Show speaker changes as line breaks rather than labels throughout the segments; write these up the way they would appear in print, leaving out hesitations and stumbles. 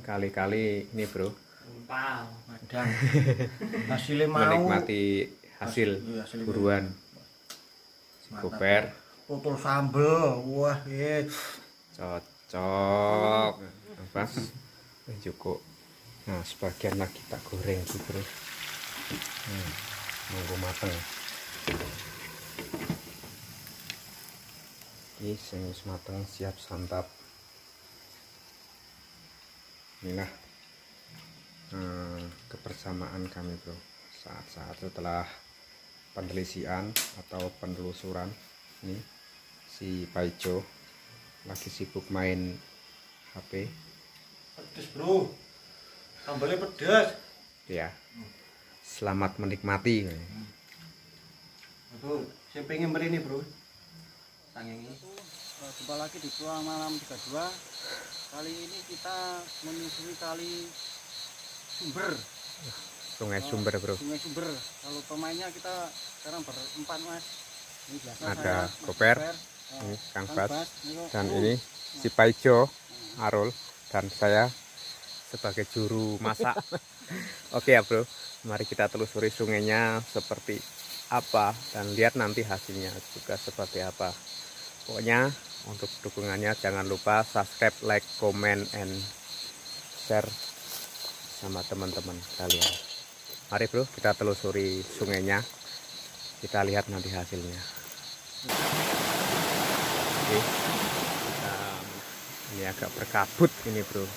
Kali-kali ini bro,
madang. Hasilnya mau
menikmati hasil buruan goper,
tutul sambel, wah
cocok, pas, cukup. Nah sebagian lagi tak goreng sih bro, nunggu mateng. Ini wis mateng siap santap. Inilah kebersamaan kami bro, saat-saat setelah penelitian atau penelusuran. Ini si Paijo lagi sibuk main HP.
Pedes bro, sambalnya pedes
Ya, selamat menikmati.
bro, saya pengen beri ini bro ini.
Jumpa lagi di Tua Malam 32. Kali ini kita menyusuri kali Sumber.
Sungai Sumber bro.
Sungai Sumber. Kalau pemainnya kita sekarang berempat mas. Ini biasa
Ada
saya,
Koper, ini Kang Bas, dan ini si Paijo, Arul, dan saya sebagai juru masak. Oke ya bro, mari kita telusuri sungainya seperti apa dan lihat nanti hasilnya juga seperti apa. Pokoknya untuk dukungannya jangan lupa subscribe, like, comment, and share sama teman-teman kalian. Mari bro, kita telusuri sungainya, kita lihat nanti hasilnya. Oke, ini agak berkabut ini bro.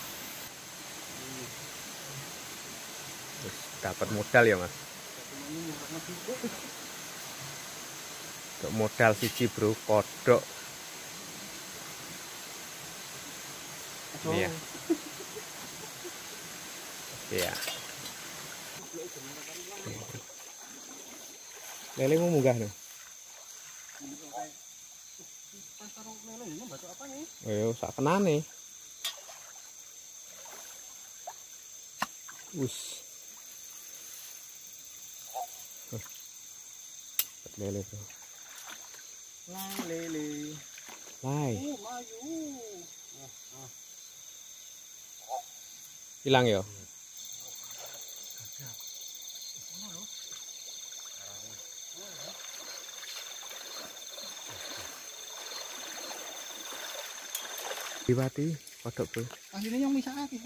Dapat modal ya mas. Untuk modal siji bro, kodok. Iya. Iya. Lele mau munggah nih. Ayo, sak kenane. Us. Lele bro.
Lele.
Lai. Hilang ya? Diwati, kodok bro.
Akhirnya yang bisa lagi.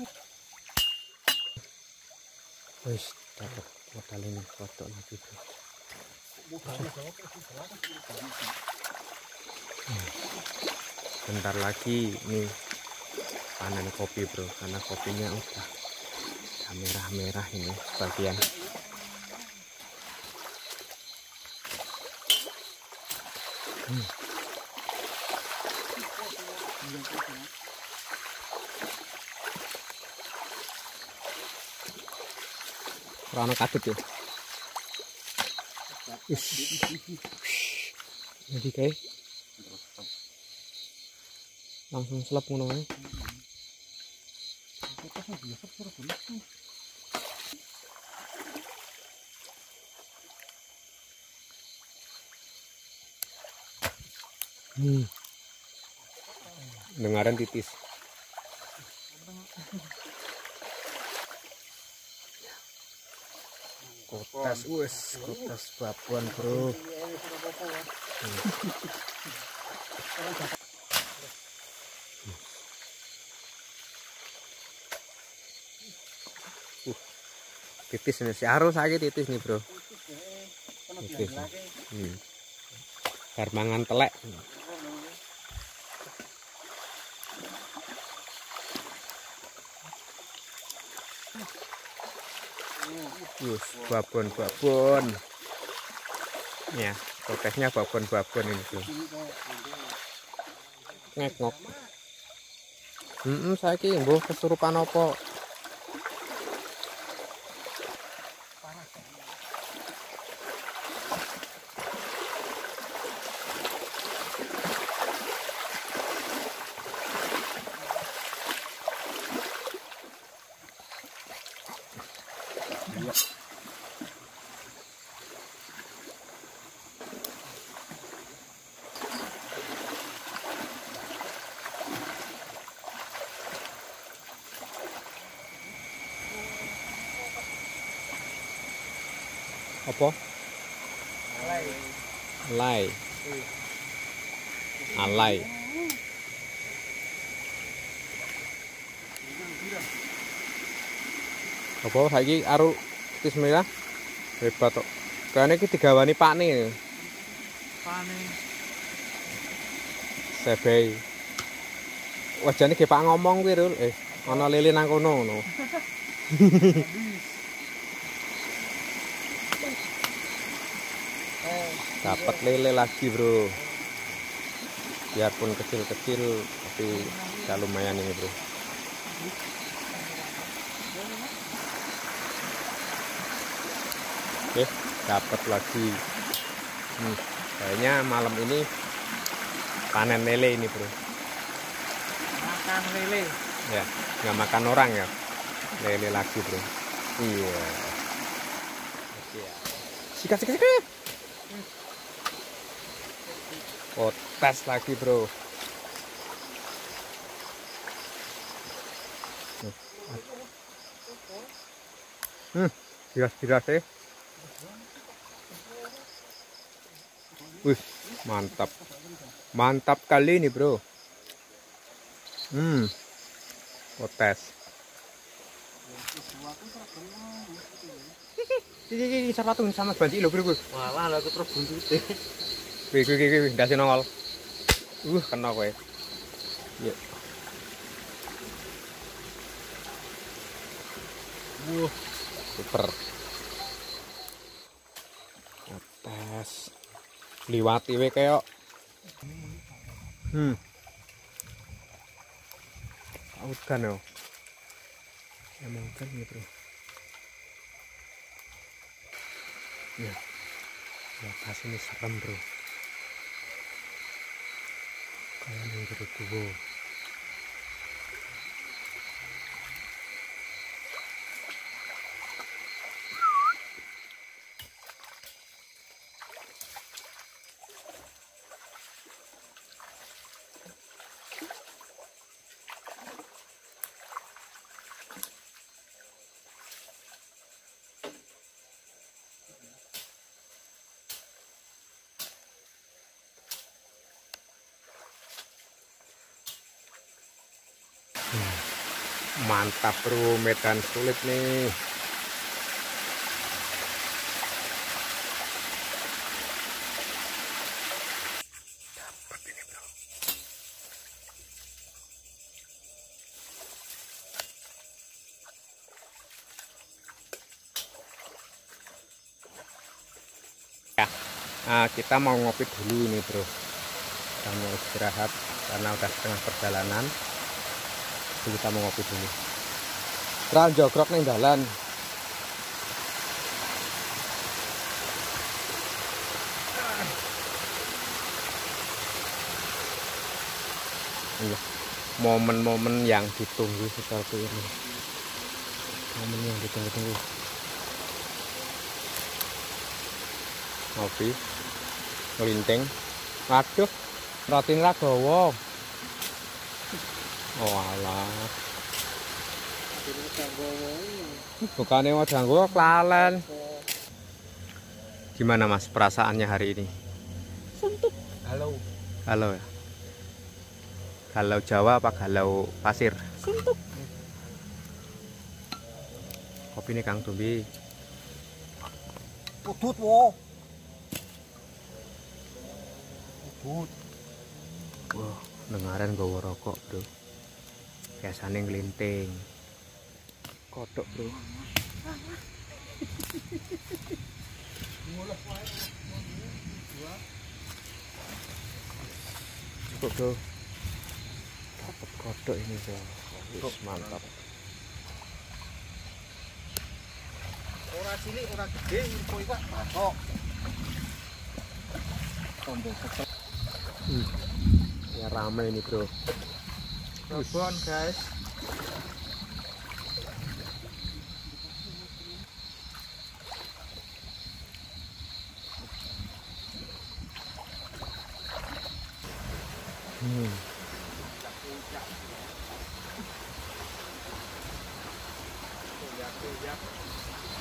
Wis, dapat modal ini kodok lagi bro. Bentar lagi nih panen kopi bro, karena kopinya udah merah-merah ini sebagian. Rana kadut ya. Jadi kayak langsung selap ngono ae. Dengaran titis. Kotas babon bro. Titis nih, si Arul sakit titis nih bro. Titis. Bar mangan telek. Babon. Ya, protesnya babon ini bro. Ngek-ngok. Saiki mbuh kesurupan apa? Apa? Alai. Alai. Apa saiki aru bismillah. Hebat kok. Kayane iki digawani pakne.
Pane.
Sebei. Wajane ge Pak ngomong kuwi, Rul. Ana lele nang kono ngono. Dapat lele lagi, Bro. Biarpun kecil-kecil tapi ya lumayan ini, Bro. Oke, dapat lagi. Kayaknya malam ini panen lele ini, Bro.
Makan lele.
Ya, nggak makan orang ya. Lele lagi, Bro. Iya. Sikat. Oh, tes lagi, Bro. Jelas ya. Wih, mantap. Mantap kali ini, Bro. Oh, tes. Iki patung sama banci lho, Bro.
Walah, aku terus buntute.
Wih, ndase nongol. Kena kowe. Iya. Super. Atas. Liwati we kayak. Udan yo. Emang kan ya, Bro. Ya. Atas ini serem, Bro. Kayak yang gua. Mantap, Bro, medan sulit nih. Dapat ini, Bro. Ya, kita mau ngopi dulu ini, Bro. Kita mau istirahat karena udah setengah perjalanan. Kita mau ngopi dulu. Terang jogrok ning dalan. Momen-momen yang ditunggu seperti ini. Momen yang ditunggu-tunggu. Ngopi, ngelinting. Waduh, rotin ragowo. Oh alah. Bukannya mau ganggu kelalen. Gimana, Mas, perasaannya hari ini?
Suntuk.
Halo ya. Galau Jawa apa galau pasir?
Suntuk.
Kopi nih Kang Tumbi.
Udut wo. Udut.
Wah, dengaran gue rokok, Bro. Biasanya ngelinting. Kodok, Bro. Cukup, Bro. Dapat kodok ini, Bro. Mantap.
Ora cilik, ora gede, info iku patok. Tombol ketok.
Ya rame ini, Bro.
Babon, guys.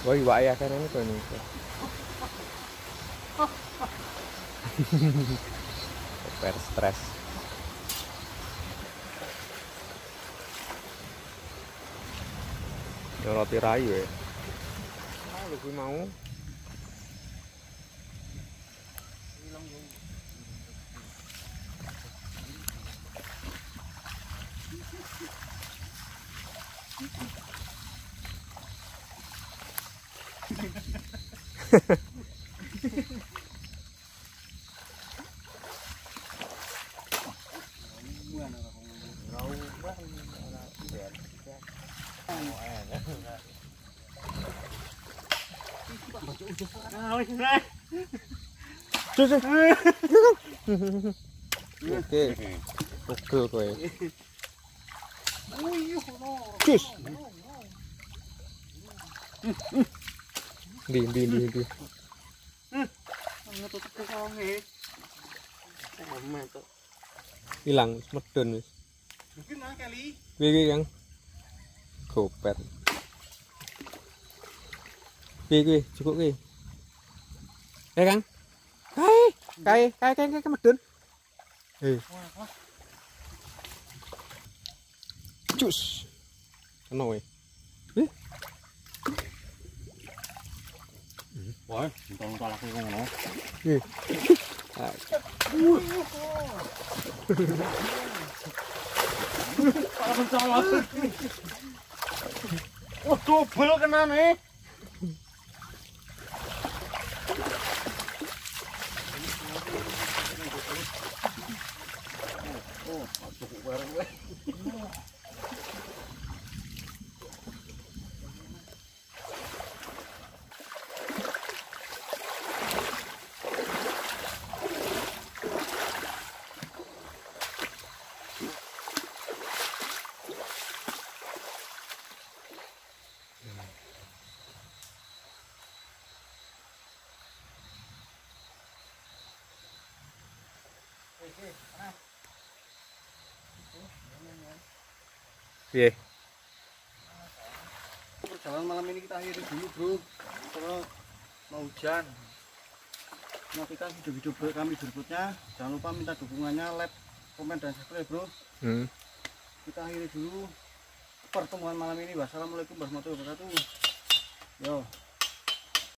Woi, iwak ya kan ini tuh nih. Super stres. Roti rayu ya. Lebih mau. Oke, pukul kowe. Cus. Di. Hilang, medun wis.
Mungkin lah kali.
Piye Kang? Gopet. Piye cukup ki? Kang? Kae medun. Cus. Kena we.
Wah, entah lagi ngono. Oh, double kena nih.
Piye?
Perjalanan malam ini kita akhiri dulu bro, karena mau hujan. Nantikan video-video kami berikutnya. Jangan lupa minta dukungannya, like, komen, dan subscribe bro. Kita akhiri dulu pertemuan malam ini. Wassalamualaikum warahmatullahi wabarakatuh. Yo.